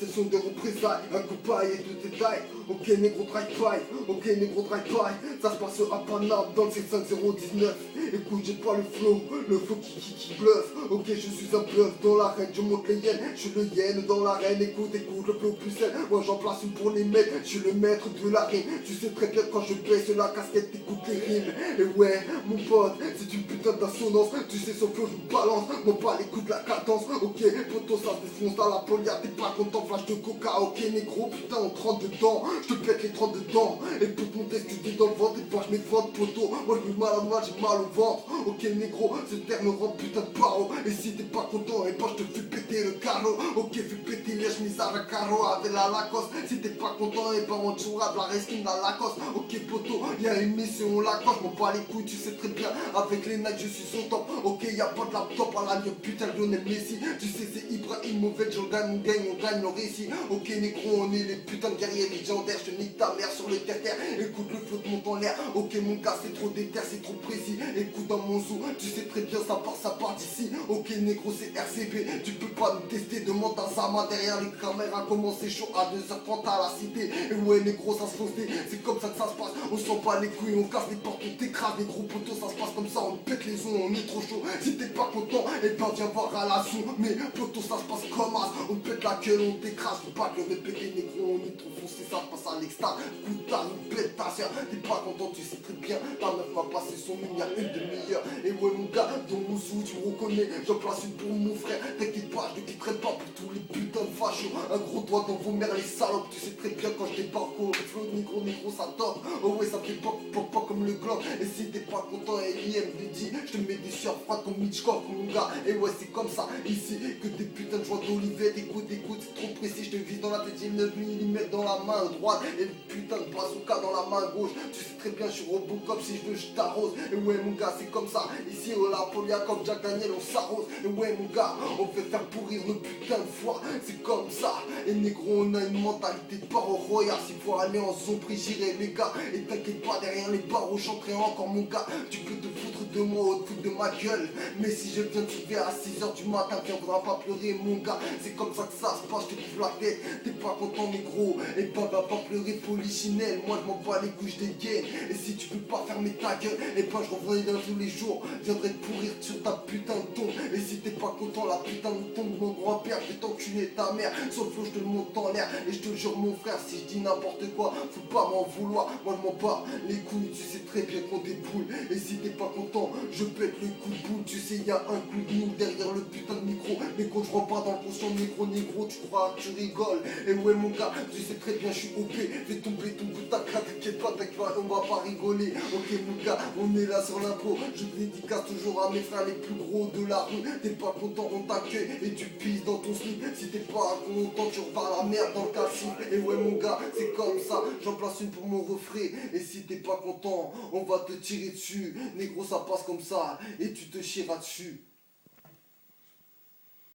ce sont des représailles, un coup paille et de détails. Ok négro drive-by, ok négro drive-by. Ça se passe à Paname dans le 75019. Écoute, j'ai pas le flow qui bluffe. Ok, je suis un bluff dans l'arène, je monte les hyènes. Je suis le hyène dans l'arène, écoute, le flow pucelle. Moi j'en place une pour les mettre, je suis le maître de la rime. Tu sais très bien quand je baisse la casquette, t'écoutes les rimes. Et ouais, mon pote, c'est une putain d'assonance. Tu sais, son flow je balance, non pas les coups de la cadence. Ok, poto, ça se défonce dans la polia, t'es pas content, flash de coca. Ok, négro, putain, on te rentre dedans. Je te pète les 30 dedans. Et pour mon test, tu dis dans le ventre, et pas je mets ventre, poto. Moi je me mal à mal, j'ai mal au ventre. Ok, négro, ce terme rend putain de paro. Et si t'es pas content, et pas je te fais péter le carreau. Ok, fais péter les chemises à la carreau avec la Lacoste. Si t'es pas content, et pas on jouera de la reskin de la Lacoste. Ok, poto, y'a une mission, Lacoste, m'en bats les couilles, tu sais très bien. Avec les Nike, je suis son top. Ok, y'a pas de laptop à la putain de Lionel Messi. Tu sais, c'est Ibrahimovic, on gagne le récit. Ok, négro, on est les putains de guerriers légendaires. Je te nique ta mère sur le terre-terre. Écoute, le flot monte en l'air. Ok, mon gars, c'est trop déter, c'est trop précis. Écoute, dans mon zoo, tu sais très bien, ça part d'ici. Ok, négro, c'est RCB. Tu peux pas me tester, demande à Zama derrière les caméras. Comment c'est chaud à 2h30 à la cité. Et ouais, négro, ça se pose. C'est comme ça que ça se passe. On s'en bat les couilles, on casse les portes, on t'écrase les gros poteaux. Ça se passe comme ça, on pète les os, on est trop chaud. Si t'es pas content, et ben viens voir à la sous. Mais poteau, ça se passe comme as. On pète la gueule, on t'écrase. Faut pas que le répéter, négro, on est trop foncé. Ça passe à l'extase. Couta, nous pète ta sœur. T'es pas content, tu sais très bien. Ta meuf m'a passé son mine, y'a une demi-heure. Et ouais, mon gars, dans mon zoo, tu me reconnais. J'en place une pour mon frère. T'inquiète pas, je ne quitterai pas pour tous les putains de fachos. Un gros doigt dans vos mères, les salopes. Tu sais très bien quand je débarque au flow, négro, ça top. Oh ouais, ça fait pop, pop, pop comme le globe. Et si t'es pas content, LIM lui dit, je te mets des sueurs froides comme Hitchcock, mon gars. Et ouais, c'est comme ça, ici, que des putains de joints d'Olivet. Écoute, c'est trop précis, je te vise dans la tête, j'ai 9 mm dans la main droite. Et le putain de bazooka dans la main gauche. Tu sais très bien, je suis Robocop, si je veux, je t'arrose. Et ouais, mon gars, c'est comme ça. Ici, au la Polia, comme Jack Daniel, on s'arrose. Et ouais, mon gars, on fait faire pourrir le putain de foie. C'est comme ça. Et négro, on a une mentalité de paro royal. S'il faut aller en zone pris, j'irai, les gars. Et t'inquiète pas, derrière les barreaux, j'entrerai encore, mon gars. Tu peux te foutre de moi ou te foutre de ma gueule. Mais si je viens te soulever à 6h du matin, viendra pas pleurer, mon gars. C'est comme ça que ça se passe, je te couvre la tête. T'es pas content, négro. Et bah, va pas pleurer, polichinelle. Moi, je m'en bats les couilles, je dégaine. Et si tu peux pas fermer ta gueule, et ben, je reviendrai tous les jours. Viendrai te pourrir sur ta putain de tombe. Et si t'es pas content, la putain de tombe, mon grand-père, je vais t'enculer ta mère. Sur le flot, je te le monte en l'air. Et je te jure, mon frère, si je dis n'importe quoi, faut pas m'en vouloir. Moi, je m'en bats les couilles, tu sais très bien qu'on déboule. Et si t'es pas content, je pète le coup de boule. Tu sais, y a un coup de mou derrière le putain de micro. Mais quand je rentre pas dans le conscient négro, tu crois que tu rigoles. Et ouais, mon gars, tu sais très bien, je suis OP. Fais tomber ton bout de ta craque, t'inquiète pas, on va pas rigoler. Ok, mon gars, on est là sur l'impro. Je dédicace toujours à mes frères les plus gros de la rue. T'es pas content, on t'accueille et tu pisses dans ton slip. Si t'es pas content, tu repars la merde dans le cassif. Et ouais, mon gars, c'est comme ça. J'en place une pour mon refrain. Et si t'es pas content, on va te tirer dessus. Négro, ça passe comme ça et tu te chieras dessus.